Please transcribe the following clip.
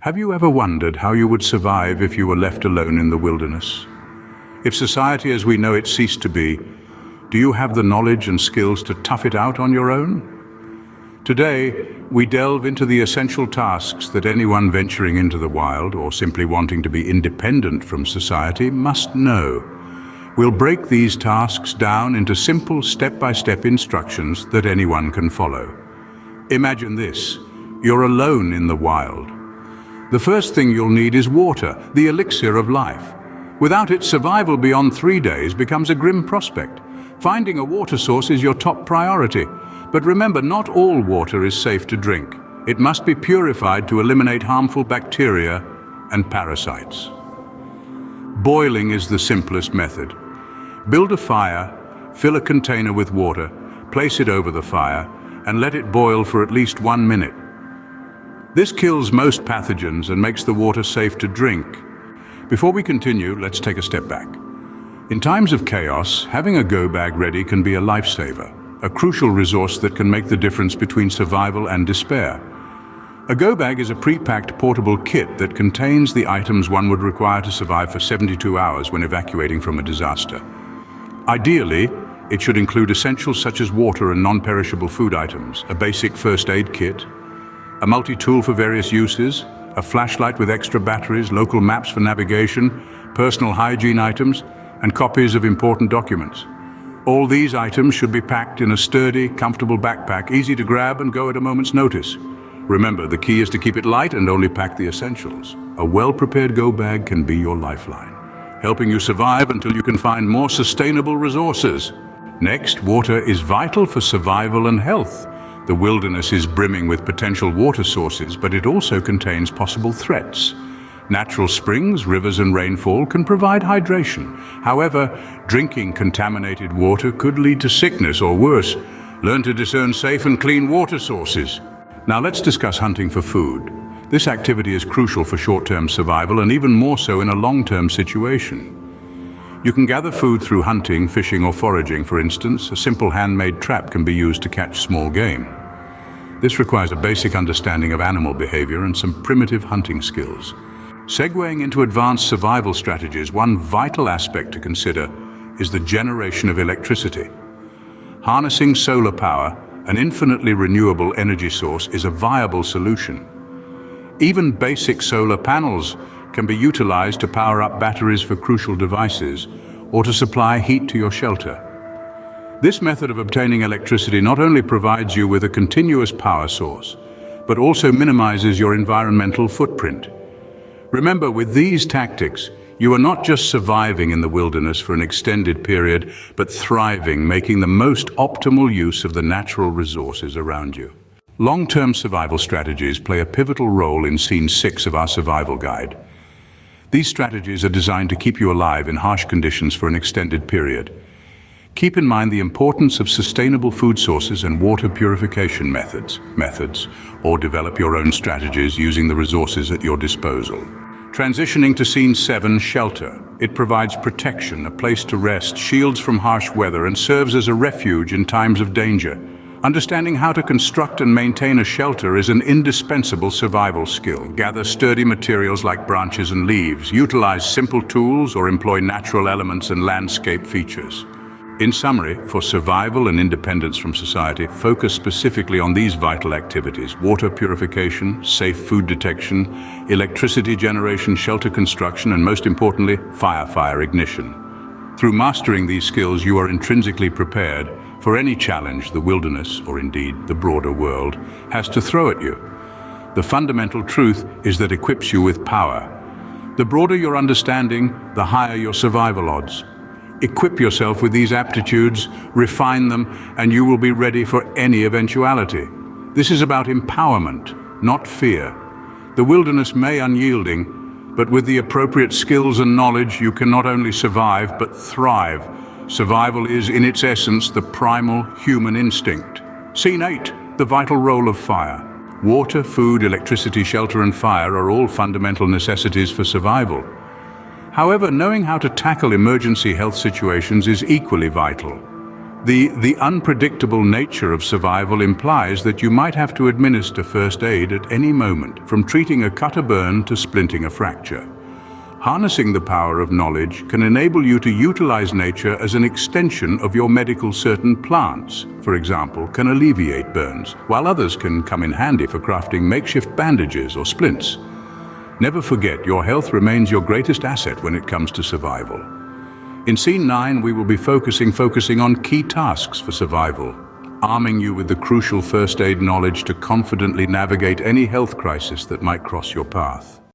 Have you ever wondered how you would survive if you were left alone in the wilderness? If society as we know it ceased to be, do you have the knowledge and skills to tough it out on your own? Today, we delve into the essential tasks that anyone venturing into the wild or simply wanting to be independent from society must know. We'll break these tasks down into simple step-by-step instructions that anyone can follow. Imagine this: you're alone in the wild. The first thing you'll need is water, the elixir of life. Without it, survival beyond 3 days becomes a grim prospect. Finding a water source is your top priority. But remember, not all water is safe to drink. It must be purified to eliminate harmful bacteria and parasites. Boiling is the simplest method. Build a fire, fill a container with water, place it over the fire, and let it boil for at least 1 minute. This kills most pathogens and makes the water safe to drink. Before we continue, let's take a step back. In times of chaos, having a go bag ready can be a lifesaver, a crucial resource that can make the difference between survival and despair. A go bag is a pre-packed portable kit that contains the items one would require to survive for 72 hours when evacuating from a disaster. Ideally, it should include essentials such as water and non-perishable food items, a basic first aid kit, a multi-tool for various uses, a flashlight with extra batteries, local maps for navigation, personal hygiene items, and copies of important documents. All these items should be packed in a sturdy, comfortable backpack, easy to grab and go at a moment's notice. Remember, the key is to keep it light and only pack the essentials. A well-prepared go bag can be your lifeline, helping you survive until you can find more sustainable resources. Next, water is vital for survival and health. The wilderness is brimming with potential water sources, but it also contains possible threats. Natural springs, rivers, and rainfall can provide hydration. However, drinking contaminated water could lead to sickness or worse. Learn to discern safe and clean water sources. Now let's discuss hunting for food. This activity is crucial for short-term survival and even more so in a long-term situation. You can gather food through hunting, fishing, or foraging. For instance, a simple handmade trap can be used to catch small game. This requires a basic understanding of animal behavior and some primitive hunting skills. Segueing into advanced survival strategies, one vital aspect to consider is the generation of electricity. Harnessing solar power, an infinitely renewable energy source, is a viable solution. Even basic solar panels can be utilized to power up batteries for crucial devices or to supply heat to your shelter. This method of obtaining electricity not only provides you with a continuous power source, but also minimizes your environmental footprint. Remember, with these tactics, you are not just surviving in the wilderness for an extended period, but thriving, making the most optimal use of the natural resources around you. Long-term survival strategies play a pivotal role in Scene 6 of our survival guide. These strategies are designed to keep you alive in harsh conditions for an extended period. Keep in mind the importance of sustainable food sources and water purification methods, or develop your own strategies using the resources at your disposal. Transitioning to Scene 7, Shelter. It provides protection, a place to rest, shields from harsh weather, and serves as a refuge in times of danger. Understanding how to construct and maintain a shelter is an indispensable survival skill. Gather sturdy materials like branches and leaves, utilize simple tools, or employ natural elements and landscape features. In summary, for survival and independence from society, focus specifically on these vital activities: water purification, safe food detection, electricity generation, shelter construction, and most importantly, fire ignition. Through mastering these skills, you are intrinsically prepared for any challenge the wilderness, or indeed the broader world, has to throw at you. The fundamental truth is that equips you with power. The broader your understanding, the higher your survival odds. Equip yourself with these aptitudes, refine them, and you will be ready for any eventuality. This is about empowerment, not fear. The wilderness may be unyielding, but with the appropriate skills and knowledge, you can not only survive, but thrive. Survival is, in its essence, the primal human instinct. Scene 8, the vital role of fire. Water, food, electricity, shelter, and fire are all fundamental necessities for survival. However, knowing how to tackle emergency health situations is equally vital. The unpredictable nature of survival implies that you might have to administer first aid at any moment, from treating a cut or burn to splinting a fracture. Harnessing the power of knowledge can enable you to utilize nature as an extension of your medical. Certain plants, for example, can alleviate burns, while others can come in handy for crafting makeshift bandages or splints. Never forget, your health remains your greatest asset when it comes to survival. In Scene 9, we will be focusing on key tasks for survival, arming you with the crucial first aid knowledge to confidently navigate any health crisis that might cross your path.